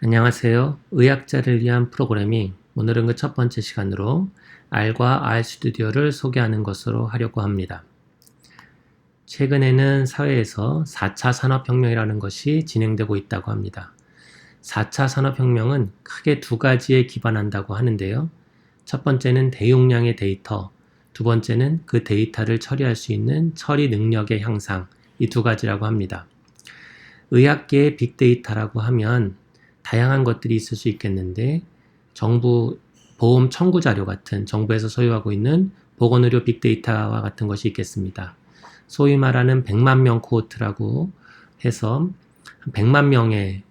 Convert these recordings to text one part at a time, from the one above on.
안녕하세요. 의학자를 위한 프로그래밍. 오늘은 그 첫 번째 시간으로 R과 RStudi오를 소개하는 것으로 하려고 합니다. 최근에는 사회에서 4차 산업혁명이라는 것이 진행되고 있다고 합니다. 4차 산업혁명은 크게 두 가지에 기반한다고 하는데요. 첫 번째는 대용량의 데이터, 두 번째는 그 데이터를 처리할 수 있는 처리 능력의 향상, 이 두 가지라고 합니다. 의학계의 빅데이터라고 하면 다양한 것들이 있을 수 있겠는데 정부 보험 청구 자료 같은 정부에서 소유하고 있는 보건의료 빅데이터와 같은 것이 있겠습니다. 소위 말하는 100만 명 코호트라고 해서 100만 명의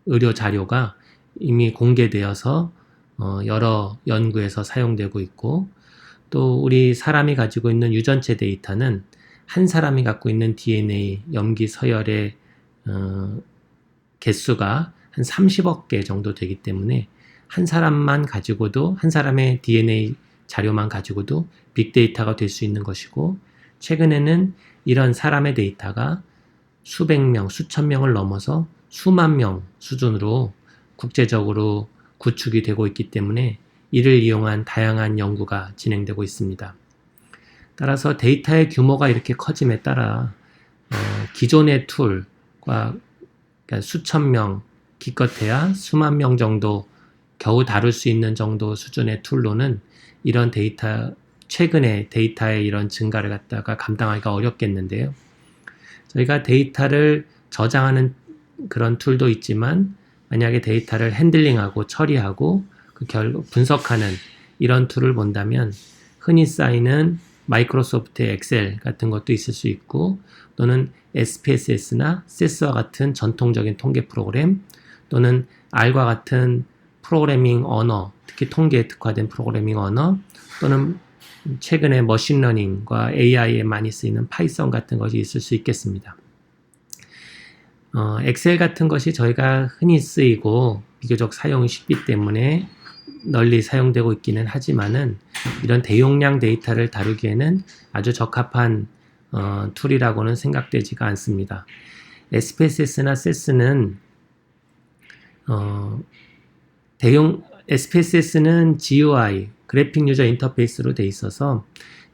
의료 자료가 이미 공개되어서 여러 연구에서 사용되고 있고, 또 우리 사람이 가지고 있는 유전체 데이터는 한 사람이 갖고 있는 DNA 염기 서열의 개수가 한 30억 개 정도 되기 때문에 한 사람만 가지고도, 한 사람의 DNA 자료만 가지고도 빅데이터가 될 수 있는 것이고, 최근에는 이런 사람의 데이터가 수백 명, 수천 명을 넘어서 수만 명 수준으로 국제적으로 구축이 되고 있기 때문에 이를 이용한 다양한 연구가 진행되고 있습니다. 따라서 데이터의 규모가 이렇게 커짐에 따라 기존의 툴과, 그러니까 수천 명, 기껏해야 수만 명 정도 겨우 다룰 수 있는 정도 수준의 툴로는 이런 데이터, 최근의 데이터의 이런 증가를 갖다가 감당하기가 어렵겠는데요. 저희가 데이터를 저장하는 그런 툴도 있지만, 만약에 데이터를 핸들링하고 처리하고 그 결국 분석하는 이런 툴을 본다면 흔히 쓰이는 마이크로소프트의 엑셀 같은 것도 있을 수 있고, 또는 SPSS나 CES와 같은 전통적인 통계 프로그램, 또는 R과 같은 프로그래밍 언어, 특히 통계에 특화된 프로그래밍 언어, 또는 최근에 머신러닝과 AI에 많이 쓰이는 파이썬 같은 것이 있을 수 있겠습니다. 엑셀 같은 것이 저희가 흔히 쓰이고 비교적 사용이 쉽기 때문에 널리 사용되고 있기는 하지만은, 이런 대용량 데이터를 다루기에는 아주 적합한 툴이라고는 생각되지가 않습니다. SPSS나 CES는 SPSS는 GUI, 그래픽 유저 인터페이스로 되어 있어서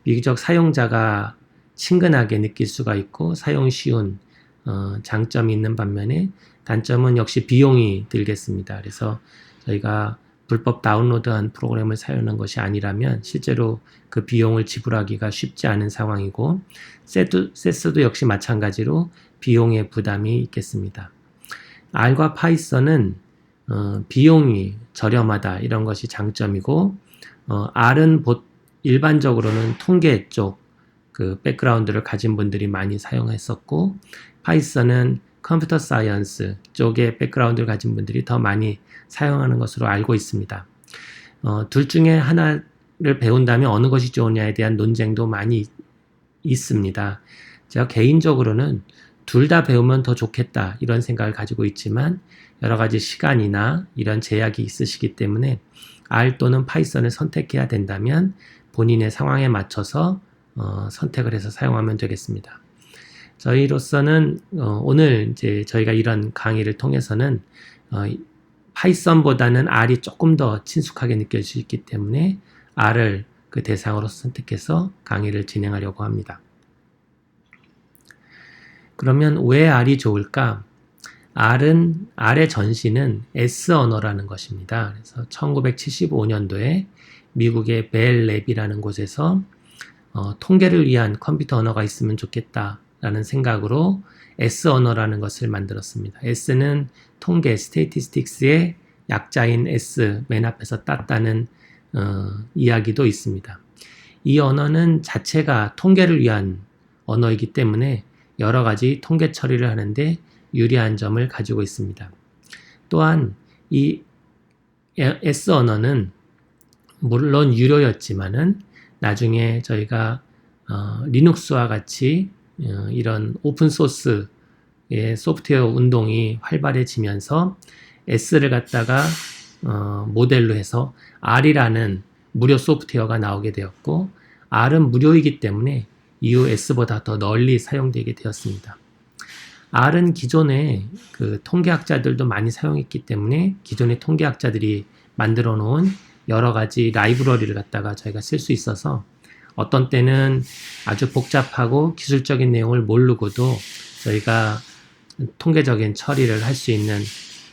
비교적 사용자가 친근하게 느낄 수가 있고 사용 쉬운 장점이 있는 반면에, 단점은 역시 비용이 들겠습니다. 그래서 저희가 불법 다운로드한 프로그램을 사용하는 것이 아니라면 실제로 그 비용을 지불하기가 쉽지 않은 상황이고, 세스도 역시 마찬가지로 비용의 부담이 있겠습니다. R과 파이썬은 비용이 저렴하다, 이런 것이 장점이고, R은 일반적으로는 통계 쪽 그 백그라운드를 가진 분들이 많이 사용했었고, 파이썬은 컴퓨터 사이언스 쪽의 백그라운드를 가진 분들이 더 많이 사용하는 것으로 알고 있습니다. 둘 중에 하나를 배운다면 어느 것이 좋으냐에 대한 논쟁도 많이 있습니다. 제가 개인적으로는 둘 다 배우면 더 좋겠다, 이런 생각을 가지고 있지만 여러 가지 시간이나 이런 제약이 있으시기 때문에 R 또는 파이썬을 선택해야 된다면 본인의 상황에 맞춰서 선택을 해서 사용하면 되겠습니다. 저희로서는 오늘 이제 저희가 이런 강의를 통해서는 파이썬보다는 R이 조금 더 친숙하게 느껴질 수 있기 때문에 R을 그 대상으로 선택해서 강의를 진행하려고 합니다. 그러면 왜 R이 좋을까? R의 전신은 S 언어라는 것입니다. 그래서 1975년도에 미국의 벨 랩이라는 곳에서 통계를 위한 컴퓨터 언어가 있으면 좋겠다라는 생각으로 S 언어라는 것을 만들었습니다. S는 통계, 스태티스틱스의 약자인 S 맨 앞에서 땄다는 이야기도 있습니다. 이 언어는 자체가 통계를 위한 언어이기 때문에 여러 가지 통계 처리를 하는데 유리한 점을 가지고 있습니다. 또한 이 S 언어는 물론 유료였지만은 나중에 저희가 리눅스와 같이 이런 오픈소스의 소프트웨어 운동이 활발해지면서 S를 갖다가 모델로 해서 R이라는 무료 소프트웨어가 나오게 되었고, R은 무료이기 때문에 이후 S보다 더 널리 사용되게 되었습니다. R은 기존에 그 통계학자들도 많이 사용했기 때문에 기존의 통계학자들이 만들어 놓은 여러 가지 라이브러리를 갖다가 저희가 쓸 수 있어서 어떤 때는 아주 복잡하고 기술적인 내용을 모르고도 저희가 통계적인 처리를 할 수 있는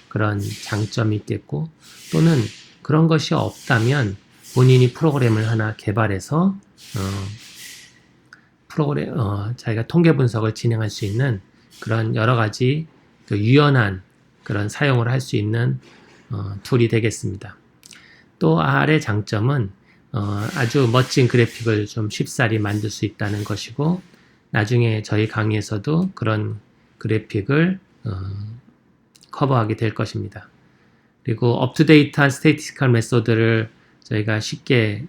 그런 장점이 있겠고, 또는 그런 것이 없다면 본인이 프로그램을 하나 개발해서 자기가 통계 분석을 진행할 수 있는 그런 여러 가지 그 유연한 그런 사용을 할 수 있는 툴이 되겠습니다. 또 R의 장점은 아주 멋진 그래픽을 좀 쉽사리 만들 수 있다는 것이고, 나중에 저희 강의에서도 그런 그래픽을 커버하게 될 것입니다. 그리고 업투데이트한 스태티스티컬 메소드를 저희가 쉽게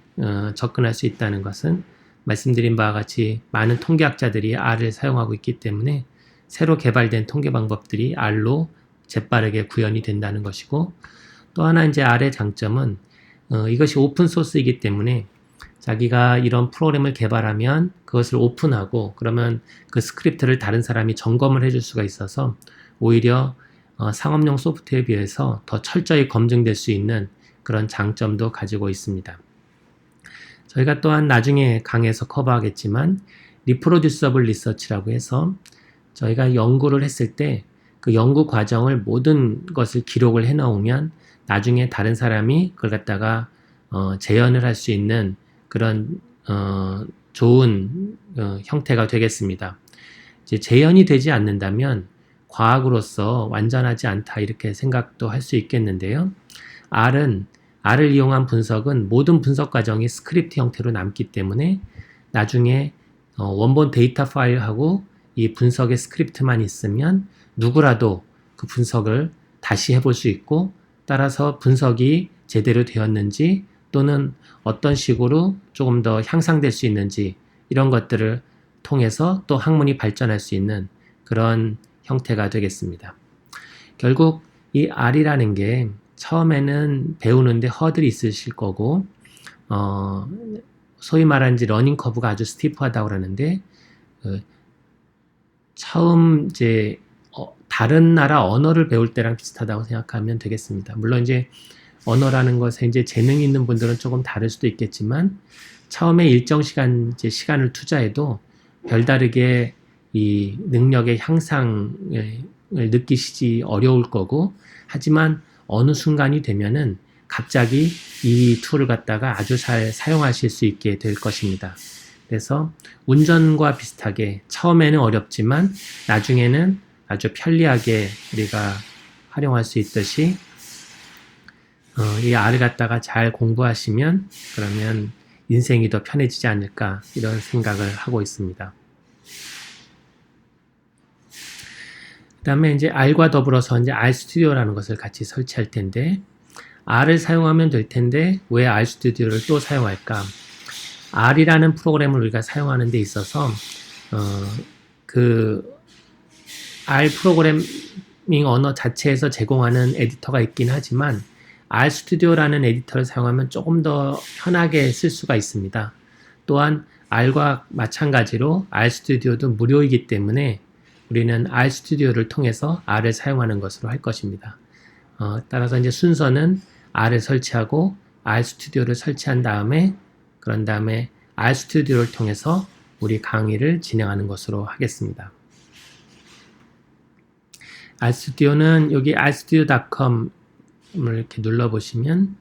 접근할 수 있다는 것은 말씀드린 바와 같이 많은 통계학자들이 R을 사용하고 있기 때문에 새로 개발된 통계 방법들이 R로 재빠르게 구현이 된다는 것이고, 또 하나 이제 R의 장점은 이것이 오픈 소스이기 때문에 자기가 이런 프로그램을 개발하면 그것을 오픈하고 그러면 그 스크립트를 다른 사람이 점검을 해줄 수가 있어서 오히려 상업용 소프트웨어에 비해서 더 철저히 검증될 수 있는 그런 장점도 가지고 있습니다. 저희가 또한 나중에 강의에서 커버하겠지만 리프로듀서블 리서치라고 해서 저희가 연구를 했을 때 그 연구 과정을 모든 것을 기록을 해 놓으면 나중에 다른 사람이 그걸 갖다가 재현을 할 수 있는 그런 좋은 형태가 되겠습니다. 이제 재현이 되지 않는다면 과학으로서 완전하지 않다 이렇게 생각도 할 수 있겠는데요. R을 이용한 분석은 모든 분석 과정이 스크립트 형태로 남기 때문에 나중에 원본 데이터 파일하고 이 분석의 스크립트만 있으면 누구라도 그 분석을 다시 해볼 수 있고, 따라서 분석이 제대로 되었는지 또는 어떤 식으로 조금 더 향상될 수 있는지 이런 것들을 통해서 또 학문이 발전할 수 있는 그런 형태가 되겠습니다. 결국 이 R이라는 게 처음에는 배우는데 허들이 있으실 거고 소위 말하는 러닝 커브가 아주 스티프하다고 그러는데 처음 이제 다른 나라 언어를 배울 때랑 비슷하다고 생각하면 되겠습니다. 물론 이제 언어라는 것에 이제 재능이 있는 분들은 조금 다를 수도 있겠지만 처음에 일정 시간 이제 시간을 투자해도 별다르게 이 능력의 향상을 느끼시지 어려울 거고, 하지만 어느 순간이 되면은 갑자기 이 툴을 갖다가 아주 잘 사용하실 수 있게 될 것입니다. 그래서 운전과 비슷하게 처음에는 어렵지만 나중에는 아주 편리하게 우리가 활용할 수 있듯이 이 R을 갖다가 잘 공부하시면 그러면 인생이 더 편해지지 않을까 이런 생각을 하고 있습니다. 그 다음에 이제 R과 더불어서 이제 RStudio라는 것을 같이 설치할 텐데, R을 사용하면 될 텐데 왜 RStudio를 또 사용할까? R이라는 프로그램을 우리가 사용하는 데 있어서 그 R 프로그래밍 언어 자체에서 제공하는 에디터가 있긴 하지만 RStudio라는 에디터를 사용하면 조금 더 편하게 쓸 수가 있습니다. 또한 R과 마찬가지로 RStudio도 무료이기 때문에 우리는 RStudio를 통해서 R을 사용하는 것으로 할 것입니다. 따라서 이제 순서는 R을 설치하고 RStudio를 설치한 다음에 그런 다음에 RStudio를 통해서 우리 강의를 진행하는 것으로 하겠습니다. RStudio는 여기 rstudio.com을 이렇게 눌러보시면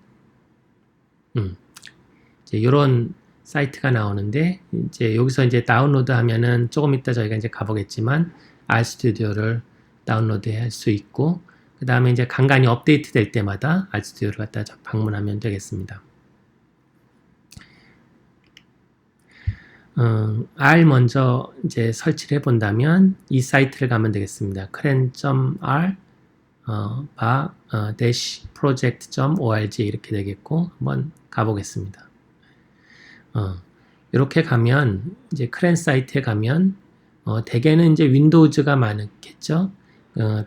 이제 이런 사이트가 나오는데, 이제 여기서 이제 다운로드 하면은 조금 이따 저희가 이제 가보겠지만 RStudio를 다운로드 할 수 있고, 그 다음에 이제 간간히 업데이트 될 때마다 RStudio를 갖다 방문하면 되겠습니다. R 먼저 이제 설치를 해본다면 이 사이트를 가면 되겠습니다. cran.r project.org 이렇게 되겠고, 한번 가보겠습니다. 이렇게 가면 이제 cran 사이트에 가면 대개는 이제 윈도우즈가 많겠죠.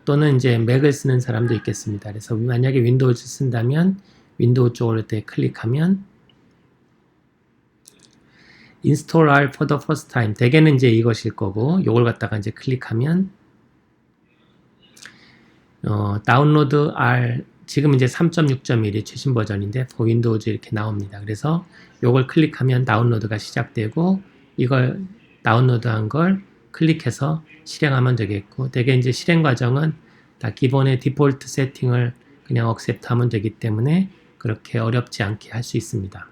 또는 이제 맥을 쓰는 사람도 있겠습니다. 그래서 만약에 윈도우즈 쓴다면 윈도우 쪽으로 이렇게 클릭하면 Install R for the first time. 대개는 이제 이것일 거고, 요걸 갖다가 이제 클릭하면 다운로드 R 지금 이제 3.6.1이 최신 버전인데 윈도우즈 이렇게 나옵니다. 그래서 이걸 클릭하면 다운로드가 시작되고 이걸 다운로드한 걸 클릭해서 실행하면 되겠고 대개 이제 실행 과정은 다 기본의 디폴트 세팅을 그냥 억셉트 하면 되기 때문에 그렇게 어렵지 않게 할 수 있습니다.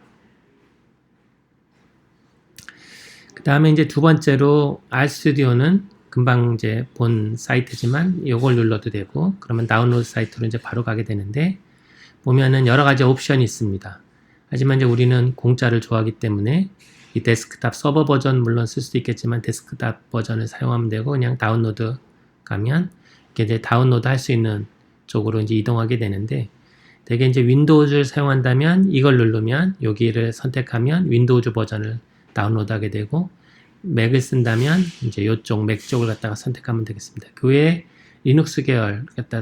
그 다음에 이제 두 번째로 RStudi오는 금방 이제 본 사이트지만 이걸 눌러도 되고 그러면 다운로드 사이트로 이제 바로 가게 되는데 보면은 여러 가지 옵션이 있습니다. 하지만 이제 우리는 공짜를 좋아하기 때문에 이 데스크탑 서버 버전 물론 쓸 수도 있겠지만 데스크탑 버전을 사용하면 되고 그냥 다운로드 가면 이렇게 이제 다운로드 할 수 있는 쪽으로 이제 이동하게 되는데 대개 이제 윈도우즈를 사용한다면 이걸 누르면 여기를 선택하면 윈도우즈 버전을 다운로드하게 되고 맥을 쓴다면 이제 이쪽 맥 쪽을 갖다가 선택하면 되겠습니다. 그 외에 리눅스 계열 갖다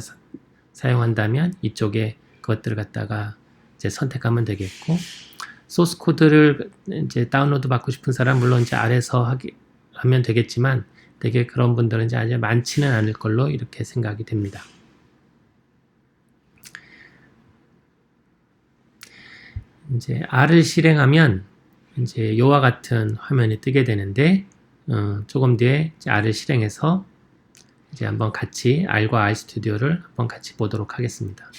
사용한다면 이쪽에 그것들을 갖다가 이제 선택하면 되겠고 소스 코드를 이제 다운로드 받고 싶은 사람 물론 이제 아래서 하면 되겠지만 되게 그런 분들은 이제 아주 많지는 않을 걸로 이렇게 생각이 됩니다. 이제 R을 실행하면 이제 이와 같은 화면이 뜨게 되는데 조금 뒤에 이제 R을 실행해서 이제 한번 같이 R과 RStudi오를 한번 같이 보도록 하겠습니다.